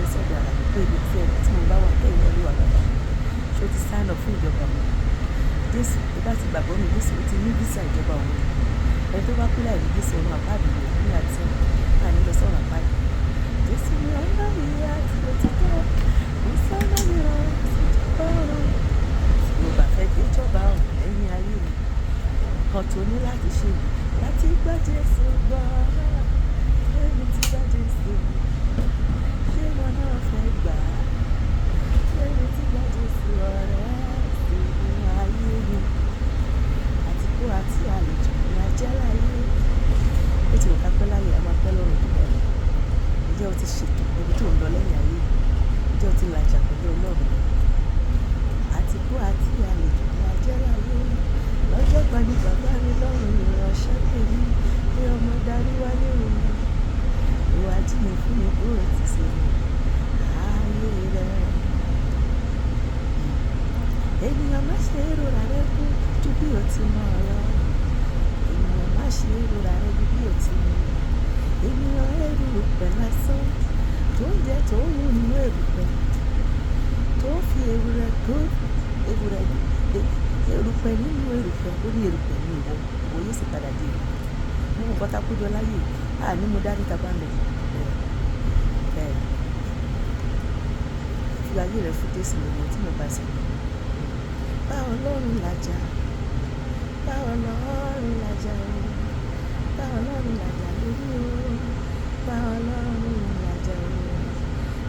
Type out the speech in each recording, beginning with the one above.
rẹ sọ́dọ̀ ara mi pé ibi tí mo bá wà kẹ́yìn Olúwa bàbá ṣó ti sign up fún ìjọba ọ̀run. Jésù tó bá ti gbàgbọ́ mi Jésù ó ti ní visa ìjọba ọ̀run. Ẹni tó bá kú láì ní Jésù ọ̀run àpáàdì rẹ̀ ní àti àní lọ sọ́run àpáàdì. Jésù ni ọ̀nà ìyè àti òtítọ́, kò sọ́nà mìíràn sí ìjọba ọ̀run. Tí mo bá fẹ́ dé ìjọba ọ̀run lẹ́yìn ayé mi, nǹkan tó ní láti ṣe láti gbà Jésù gbọ́. Èmi ti gbà Jésù, ṣé wọn náà fẹ́ gbà á? Èmi ti gbà Jésù ọ̀rẹ́ sínú ayé mi. Àtìkú àti àlejò ni a jẹ́ láyé. Ó ti wò ká pẹ́ láyé, a máa pẹ́ lọ́run nígbà yẹn. Ǹjẹ́ o ti ṣètò ibi tó ń lọ lẹ́yìn ayé? Ǹjẹ́ o ti làjà pẹ̀lú Ọlọ́run? Àtìkú àti àlejò ni a jẹ́ láyé. Lọ́jọ́ kan ní bàbá mi lọ́run ìránṣẹ́ pè mí pé ọmọ darí wálé òun. Ìwà jìnnà fún mi bó ti ṣe ayé rẹ̀. Ènìyàn má ṣe rora rẹ kú ju bí o ti mọ̀ lọ. Ènìyàn má ṣe rora rẹ ju bí o ti mọ̀. Ènìyàn erùpẹ̀ lásán tó ń jẹ tó ń wù nínú erùpẹ̀ tó fi erùpẹ̀ nínú erùpẹ̀ ó ní erùpẹ̀ ní ìwọ yóò sì padà di erùpẹ̀. Mo mọ̀ kọ́ta kójọ láyé ní mo dá níta bá ń lọ. Fi ayé rẹ fún Jésù lọ́wọ́ tí mo bá sọ. Bá Ọlọ́run làjà, bá Ọlọ́run làjà o, bá Ọlọ́run làjà lórí o, bá Ọlọ́run làjà o.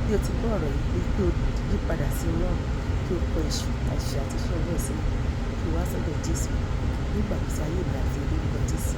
Bí o ti gbọ́ ọ̀rọ̀ yìí pé kí o yí padà sí Ọlọ́run, kí o kọ èṣù àṣìṣe àti iṣẹ́ ọwọ́ sílẹ̀, kí o wá sọ́dọ̀ Jésù nígbà tó ṣe ayé mi àti olórúkọ Jésù.